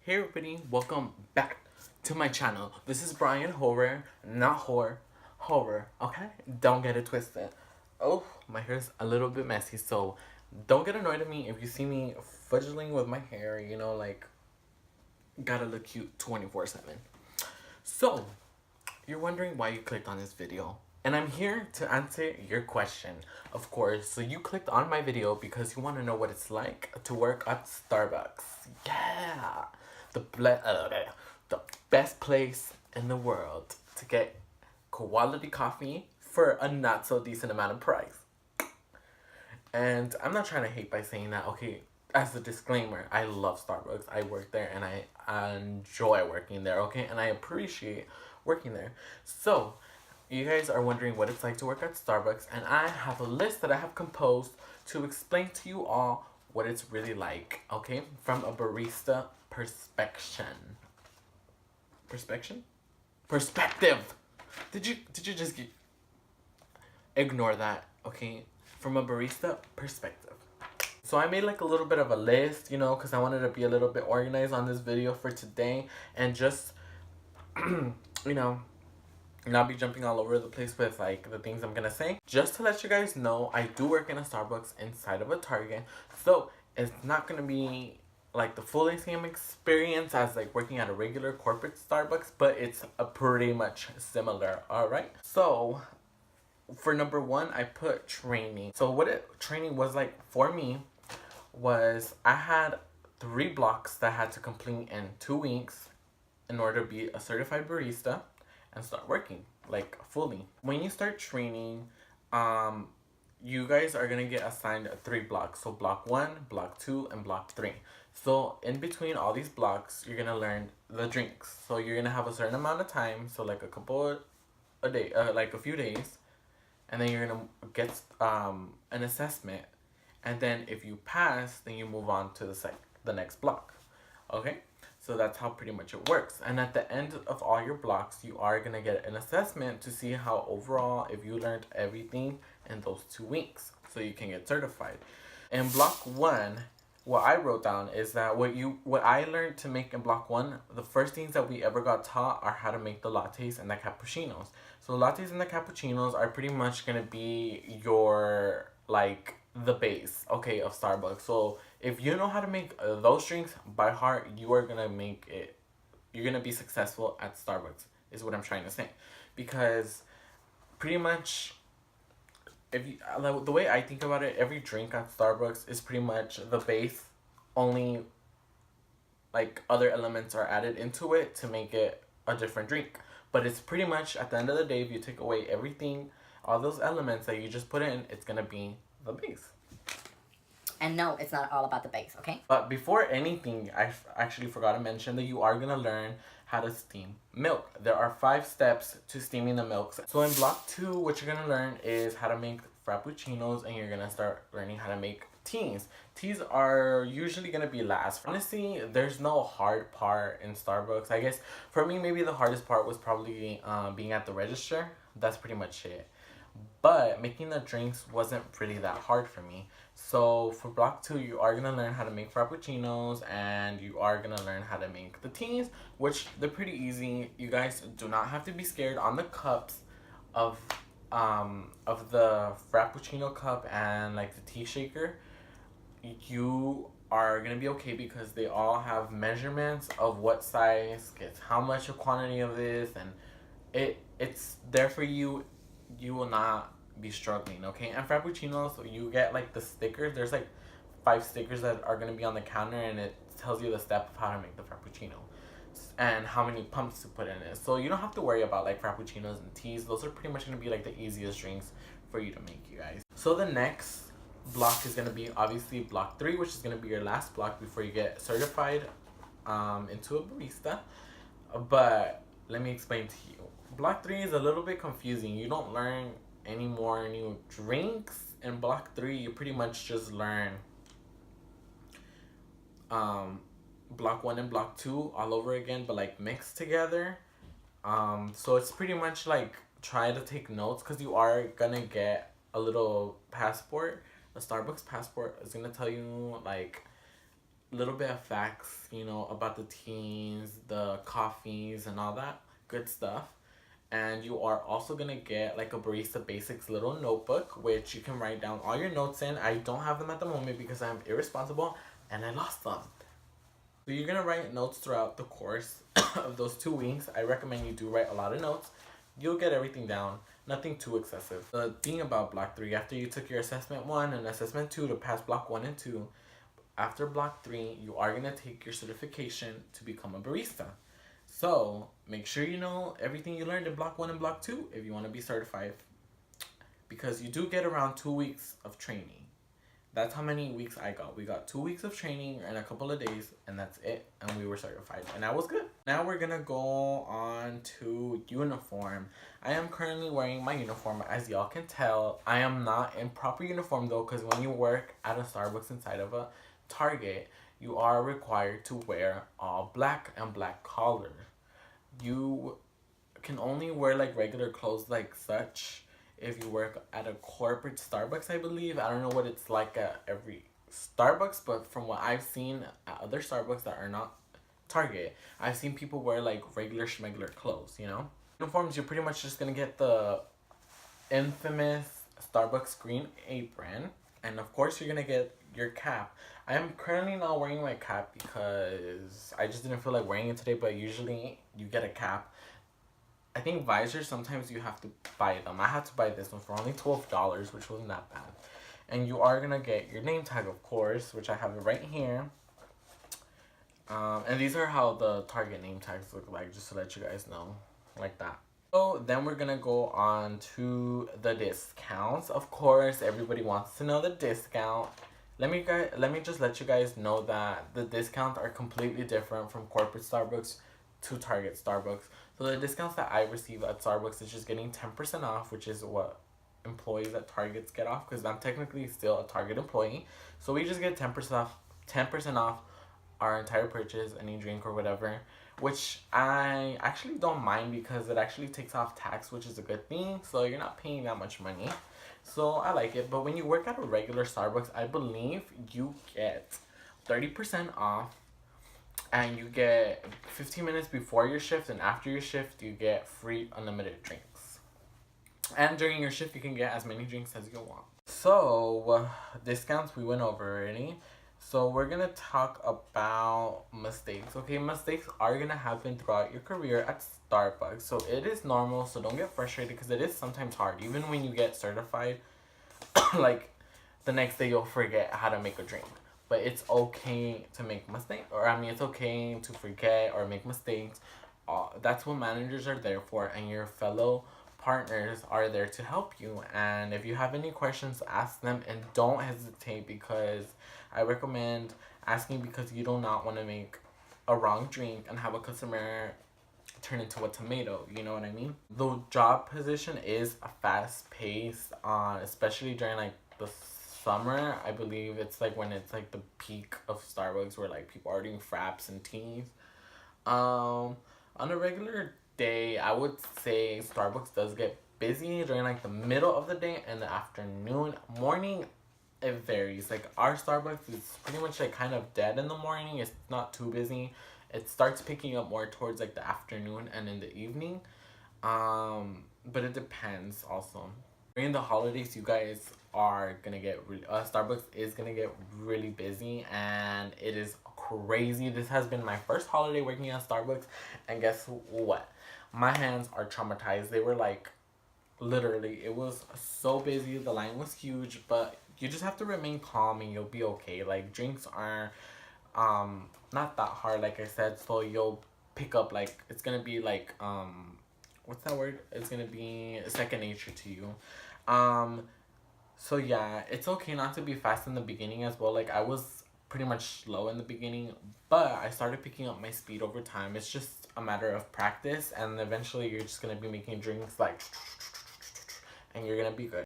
Hey everybody, welcome back to my channel. This is Brian Horror, not horror, okay? Don't get it twisted. Oh, my hair's a little bit messy, so don't get annoyed at me if you see me fudgling with my hair, like, gotta look cute 24/7. So, you're wondering why you clicked on this video. And I'm here to answer your question, of course. So you clicked on my video because you want to know what it's like to work at Starbucks. Yeah! The best place in the world to get quality coffee for a not so decent amount of price. And I'm not trying to hate by saying that, okay, as a disclaimer, I love Starbucks. I work there and I enjoy working there, okay? And I appreciate working there. So, you guys are wondering what it's like to work at Starbucks, and I have a list that I have composed to explain to you all what it's really like, okay? From a barista perspective. Perspection? Perspective! Did you just ignore that, okay? From a barista perspective. So I made like a little bit of a list, because I wanted to be a little bit organized on this video for today and just, not be jumping all over the place with like the things I'm gonna say. Just to let you guys know, I do work in a Starbucks inside of a Target, so it's not gonna be like the fully same experience as like working at a regular corporate Starbucks, but it's a pretty much similar. All right, so for number one, I put training. So training was like for me was I had 3 blocks that I had to complete in 2 weeks in order to be a certified barista and start working like fully. When you start training, you guys are gonna get assigned 3 blocks. So block 1, block 2, and block 3. So in between all these blocks, you're gonna learn the drinks. So you're gonna have a certain amount of time, so like a few days, and then you're gonna get an assessment, and then if you pass, then you move on to the next block. Okay, so that's how pretty much it works. And at the end of all your blocks, you are gonna get an assessment to see how overall, if you learned everything in those 2 weeks, so you can get certified. In block 1, what I wrote down is that what I learned to make in block 1, the first things that we ever got taught are how to make the lattes and the cappuccinos. So the lattes and the cappuccinos are pretty much gonna be your like the base, okay, of Starbucks. So if you know how to make those drinks by heart, you're gonna be successful at Starbucks, is what I'm trying to say. Because pretty much, if you, like, the way I think about it, every drink at Starbucks is pretty much the base, only like other elements are added into it to make it a different drink. But it's pretty much, at the end of the day, if you take away everything, all those elements that you just put in, it's gonna be the base. And no, it's not all about the base, okay? But before anything, I actually forgot to mention that you are going to learn how to steam milk. There are 5 steps to steaming the milk. So in block 2, what you're going to learn is how to make frappuccinos, and you're going to start learning how to make teas. Teas are usually going to be last. Honestly, there's no hard part in Starbucks. I guess for me, maybe the hardest part was probably being at the register. That's pretty much it. But making the drinks wasn't really that hard for me. So for block 2, you are going to learn how to make frappuccinos, and you are going to learn how to make the teas, which they're pretty easy. You guys do not have to be scared on the cups of the frappuccino cup and like the tea shaker. You are going to be okay because they all have measurements of what size gets how much a quantity of this, and it's there for you. You will not be struggling, okay? And frappuccinos, so you get like the stickers. There's like 5 stickers that are going to be on the counter, and it tells you the step of how to make the frappuccino and how many pumps to put in it. So you don't have to worry about like frappuccinos and teas. Those are pretty much going to be like the easiest drinks for you to make, you guys. So the next block is going to be obviously block 3, which is going to be your last block before you get certified into a barista. But let me explain to you. Block 3 is a little bit confusing. You don't learn any more new drinks in block 3. You pretty much just learn block 1 and block 2 all over again, but like mixed together. So it's pretty much like try to take notes, because you are gonna get a little passport. The Starbucks passport is gonna tell you like little bit of facts, you know, about the teas, the coffees, and all that good stuff. And you are also gonna get like a Barista Basics little notebook, which you can write down all your notes in. I don't have them at the moment because I'm irresponsible and I lost them. So you're gonna write notes throughout the course of those 2 weeks. I recommend you do write a lot of notes. You'll get everything down. Nothing too excessive. The thing about Block 3, after you took your Assessment 1 and Assessment 2 to pass Block 1 and 2, after Block 3, you are gonna take your certification to become a barista. So make sure you know everything you learned in Block 1 and Block 2 if you want to be certified. Because you do get around 2 weeks of training. That's how many weeks I got. We got 2 weeks of training and a couple of days, and that's it. And we were certified. And that was good. Now we're going to go on to uniform. I am currently wearing my uniform. As y'all can tell, I am not in proper uniform though, because when you work at a Starbucks inside of a Target, you are required to wear all black and black collar. You can only wear like regular clothes like such if you work at a corporate Starbucks, I believe. I don't know what it's like at every Starbucks, but from what I've seen at other Starbucks that are not Target, I've seen people wear like regular schmegular clothes, you know? Uniforms, you're pretty much just gonna get the infamous Starbucks green apron, and of course you're gonna get your cap. I am currently not wearing my cap because I just didn't feel like wearing it today, but usually you get a cap. I think visors, sometimes you have to buy them. I had to buy this one for only $12, which wasn't that bad. And you are going to get your name tag, of course, which I have it right here. And these are how the Target name tags look like, just to let you guys know, like that. So then we're gonna go on to the discounts. Of course, everybody wants to know the discount. Let me just let you guys know that the discounts are completely different from corporate Starbucks to Target Starbucks. So the discounts that I receive at Starbucks is just getting 10% off, which is what employees at Targets get off, because I'm technically still a Target employee. So we just get 10% off our entire purchase, any drink or whatever, which I actually don't mind because it actually takes off tax, which is a good thing. So you're not paying that much money. So I like it. But when you work at a regular Starbucks, I believe you get 30% off, and you get 15 minutes before your shift, and after your shift you get free unlimited drinks. And during your shift you can get as many drinks as you want. So discounts we went over already. So we're gonna talk about mistakes. Okay, mistakes are gonna happen throughout your career at Starbucks. So it is normal, so don't get frustrated because it is sometimes hard. Even when you get certified, like the next day you'll forget how to make a drink. But it's okay to make mistakes, or I mean it's okay to forget or make mistakes. That's what managers are there for, and your fellow partners are there to help you. And if you have any questions, ask them, and don't hesitate, because I recommend asking, because you do not want to make a wrong drink and have a customer turn into a tomato, you know what I mean? The job position is a fast pace, especially during like the summer. I believe it's like when it's like the peak of Starbucks, where like people are doing fraps and teas. On a regular day, I would say Starbucks does get busy during like the middle of the day and the afternoon. Morning, it varies. Like our Starbucks is pretty much like kind of dead in the morning. It's not too busy. It starts picking up more towards like the afternoon and in the evening. But it depends also. During the holidays, you guys are gonna get Starbucks is gonna get really busy, and it is crazy. This has been my first holiday working at Starbucks, and guess what? My hands are traumatized. They were like, literally, it was so busy. The line was huge, but you just have to remain calm and you'll be okay. Like drinks are not that hard, like I said, so you'll pick up, like it's gonna be like what's that word? It's gonna be second nature to you. So yeah, it's okay not to be fast in the beginning as well. Like I was pretty much slow in the beginning, but I started picking up my speed over time. It's just a matter of practice, and eventually you're just gonna be making drinks like and you're gonna be good.